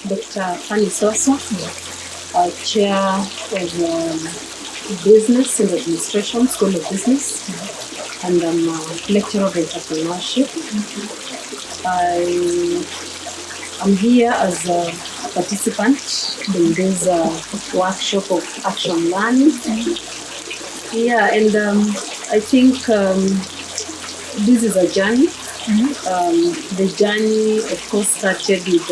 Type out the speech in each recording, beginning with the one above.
Dr. Fanny Sosa, chair of Business and Administration, School of Business, and I'm a lecturer of entrepreneurship. I'm here as a participant in this workshop of action learning. Yeah, and I think this is a journey. The journey, of course, started with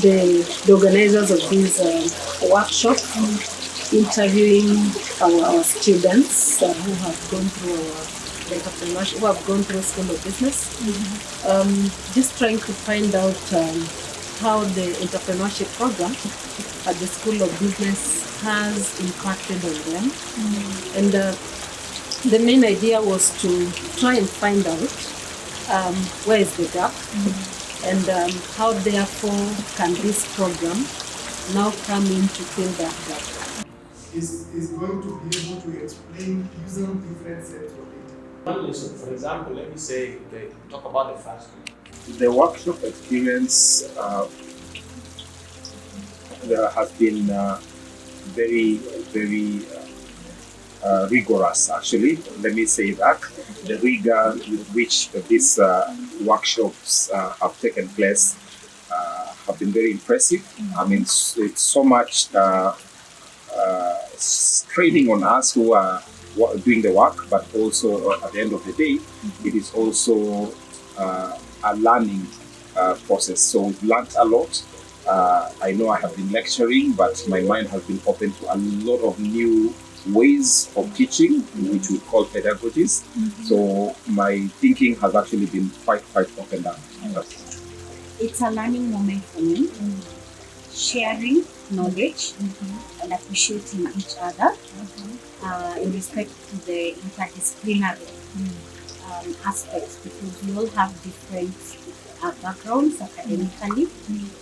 the organizers of this workshop interviewing our students who have gone through entrepreneurship, who have gone through School of Business. Just trying to find out how the entrepreneurship program at the School of Business has impacted on them. And the main idea was to try and find out where is the gap, and how therefore can this program now come in to fill that gap. Is going to be able to explain using different sets of data. One lesson, for example, let me say, talk about the first one. The workshop experience there has been very, very rigorous, actually. Let me say that. The rigor with which these workshops have taken place have been very impressive. I mean, it's so much training on us who are doing the work, but also at the end of the day, it is also a learning process. So we've learned a lot. I know I have been lecturing, but my mind has been open to a lot of new ways of teaching, which we call pedagogies. So my thinking has actually been quite opened up. It's a learning moment for me, sharing knowledge and appreciating each other in respect to the interdisciplinary aspects, because we all have different backgrounds academically.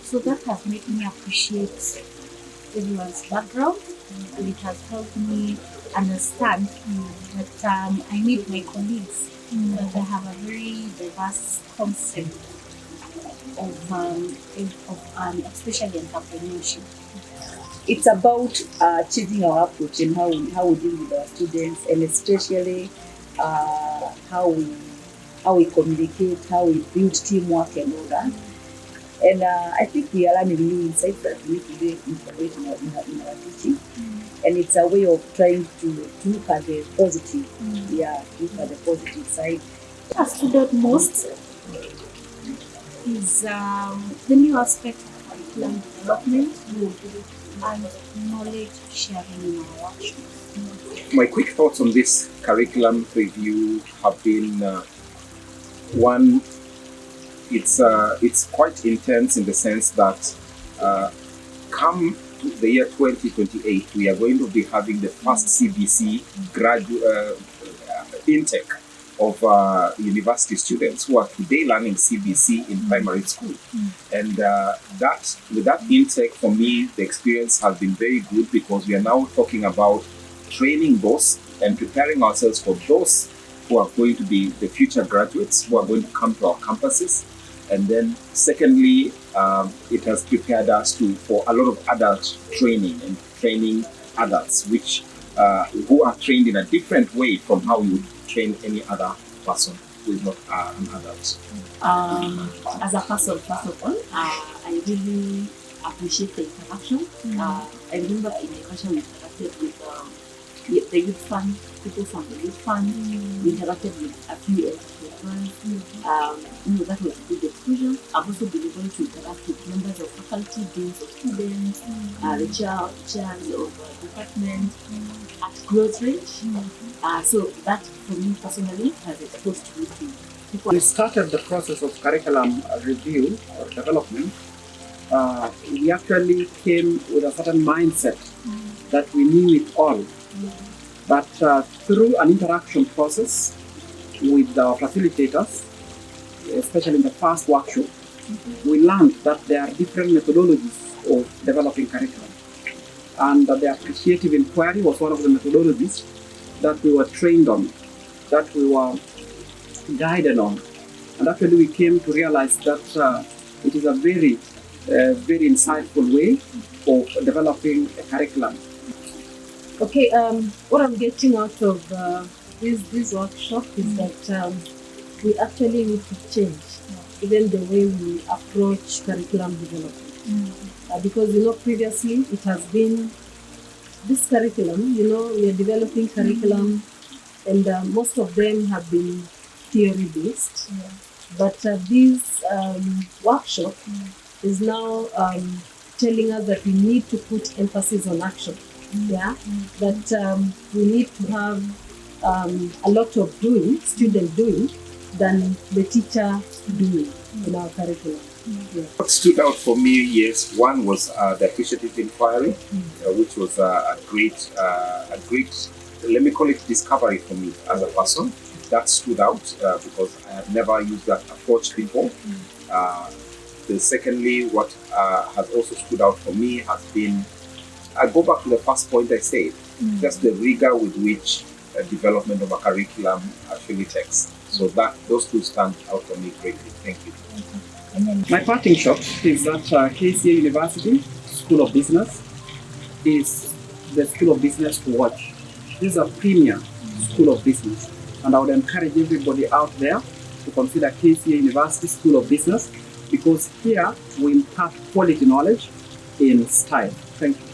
So that has made me appreciate everyone's background, and it has helped me understand that I need my colleagues, that they have a very diverse concept of especially entrepreneurship. It's about changing our approach in how we deal with our students, and especially how we communicate, how we build teamwork and all that. And I think we are learning new insights that we need to integrate in our teaching. And it's a way of trying to look at the positive, look at the positive side. What I stood out most is the new aspect of curriculum development and knowledge sharing in our workshops. My quick thoughts on this curriculum review have been one, it's quite intense in the sense that come to the year 2028, we are going to be having the first CBC graduate intake of university students who are today learning CBC in primary school. And with that intake, for me, the experience has been very good, because we are now talking about training those and preparing ourselves for those who are going to be the future graduates who are going to come to our campuses. And then secondly, it has prepared us for a lot of adult training and training adults, which who are trained in a different way from how you would train any other person who is not an adult. As a person, first of all, I really appreciate the interaction. I remember in the classroom we interacted with the youth fund, people from the youth fund. We interacted with a few entrepreneurs. That was a good exposure. I've also been able to interact with members of faculty, deans of students, the chairs of department at close range. So that, for me personally, has exposed me to people. We started the process of curriculum review or development. We actually came with a certain mindset that we knew it all. But through an interaction process with our facilitators, especially in the first workshop, we learned that there are different methodologies of developing curriculum. And the appreciative inquiry was one of the methodologies that we were trained on, that we were guided on. And actually we came to realize that it is a very very insightful way of developing a curriculum. Okay, what I'm getting out of this workshop is that we actually need to change even the way we approach curriculum development. Because, previously it has been this curriculum, we are developing curriculum and most of them have been theory-based. But this workshop is now telling us that we need to put emphasis on action. That we need to have a lot of student doing, than the teacher doing in our curriculum. What stood out for me, yes, one was the appreciative inquiry, which was a great, let me call it discovery for me as a person. That stood out because I have never used that approach before. Secondly, what has also stood out for me has been, I go back to the first point I said, just the rigor with which development of a curriculum actually takes. So those two stand out for me greatly. Thank you. My parting shot is that KCA University School of Business is the School of Business to watch. This is a premier School of Business, and I would encourage everybody out there to consider KCA University School of Business, because here we impart quality knowledge in style. Thank you.